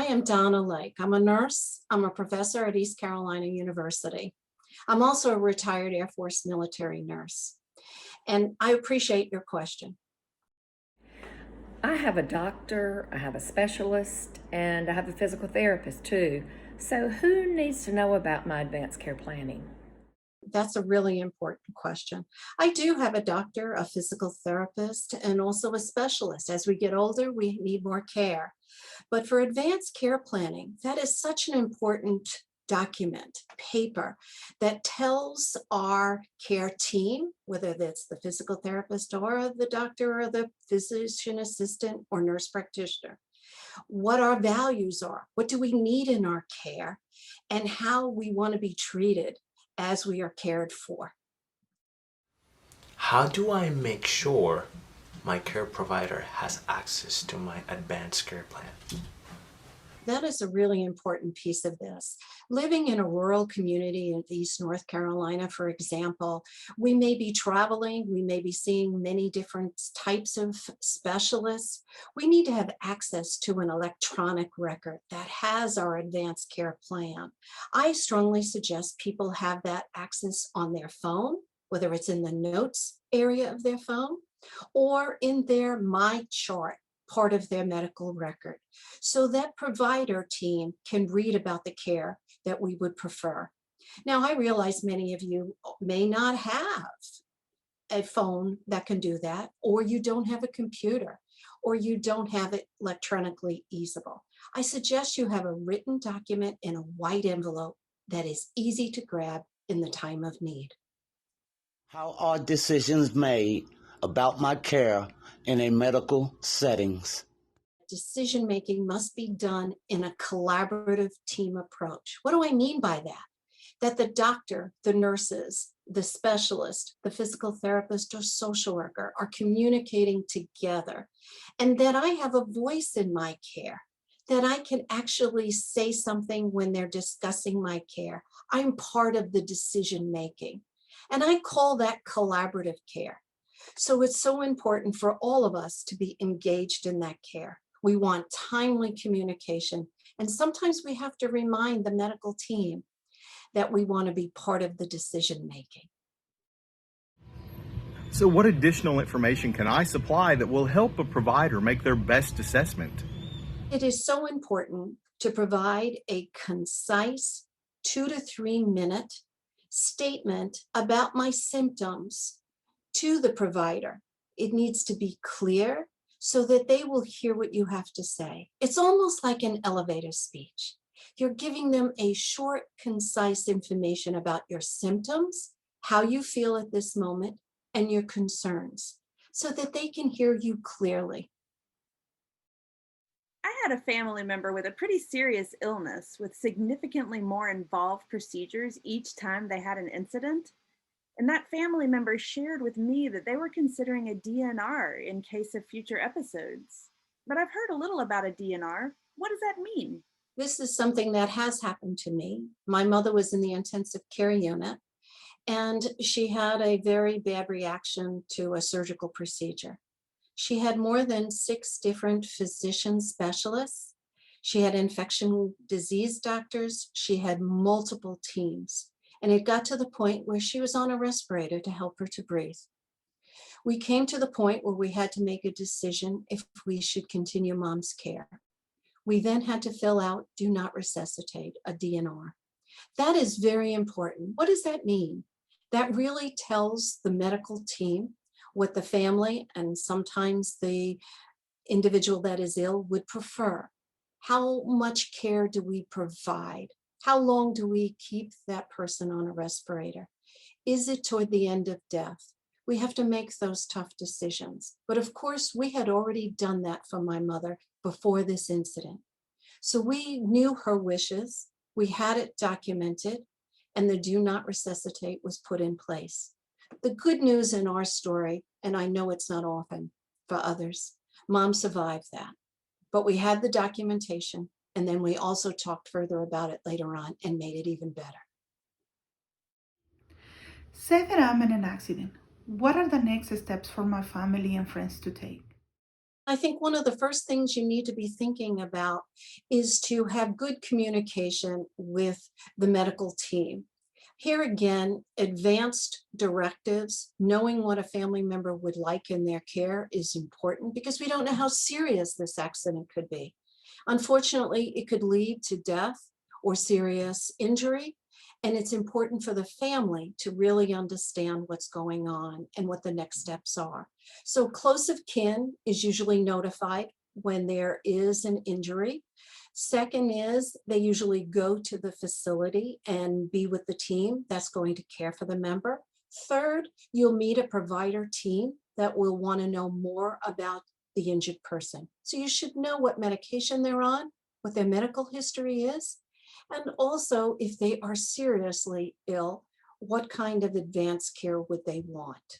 am Donna Lake. I'm a nurse. I'm a professor at East Carolina University. I'm also a retired Air Force military nurse. And I appreciate your question. I have a doctor, I have a specialist, and I have a physical therapist too. So, who needs to know about my advanced care planning? That's a really important question. I do have a doctor, a physical therapist, and also a specialist. As we get older, we need more care. But for advanced care planning, that is such an important document, paper that tells our care team, whether that's the physical therapist or the doctor or the physician assistant or nurse practitioner, what our values are, what do we need in our care, and how we want to be treated as we are cared for. How do I make sure my care provider has access to my advanced care plan? That is a really important piece of this. Living in a rural community in East North Carolina, for example, we may be traveling, we may be seeing many different types of specialists. We need to have access to an electronic record that has our advanced care plan. I strongly suggest people have that access on their phone, whether it's in the notes area of their phone or in their My Chart part of their medical record, so that provider team can read about the care that we would prefer. Now, I realize many of you may not have a phone that can do that, or you don't have a computer, or you don't have it electronically easable. I suggest you have a written document in a white envelope that is easy to grab in the time of need. How are decisions made about my care in a medical settings? Decision making must be done in a collaborative team approach. What do I mean by that? That the doctor, the nurses, the specialist, the physical therapist, or social worker are communicating together, and that I have a voice in my care, that I can actually say something when they're discussing my care. I'm part of the decision making. And I call that collaborative care. So it's so important for all of us to be engaged in that care. We want timely communication. And sometimes we have to remind the medical team that we want to be part of the decision making. So, what additional information can I supply that will help a provider make their best assessment? It is so important to provide a concise 2 to 3 minute statement about my symptoms to the provider. It needs to be clear so that they will hear what you have to say. It's almost like an elevator speech. You're giving them a short, concise information about your symptoms, how you feel at this moment, and your concerns, so that they can hear you clearly. I had a family member with a pretty serious illness with significantly more involved procedures each time they had an incident. And that family member shared with me that they were considering a DNR in case of future episodes. But I've heard a little about a DNR. What does that mean? This is something that has happened to me. My mother was in the intensive care unit, and she had a very bad reaction to a surgical procedure. She had more than 6 different physician specialists. She had infection disease doctors. She had multiple teams. And it got to the point where she was on a respirator to help her to breathe. We came to the point where we had to make a decision if we should continue mom's care. We then had to fill out do not resuscitate, a DNR. That is very important. What does that mean? That really tells the medical team what the family and sometimes the individual that is ill would prefer. How much care do we provide? How long do we keep that person on a respirator? Is it toward the end of death? We have to make those tough decisions. But of course, we had already done that for my mother before this incident. So we knew her wishes, we had it documented, and the do not resuscitate was put in place. The good news in our story, and I know it's not often for others, mom survived that. But we had the documentation, and then we also talked further about it later on and made it even better. Say that I'm in an accident. What are the next steps for my family and friends to take? I think one of the first things you need to be thinking about is to have good communication with the medical team. Here again, advanced directives, knowing what a family member would like in their care is important because we don't know how serious this accident could be. Unfortunately, it could lead to death or serious injury, and it's important for the family to really understand what's going on and what the next steps are. So close of kin is usually notified when there is an injury. Second is they usually go to the facility and be with the team that's going to care for the member. Third, you'll meet a provider team that will want to know more about the injured person. So you should know what medication they're on, what their medical history is, and also if they are seriously ill, what kind of advanced care would they want?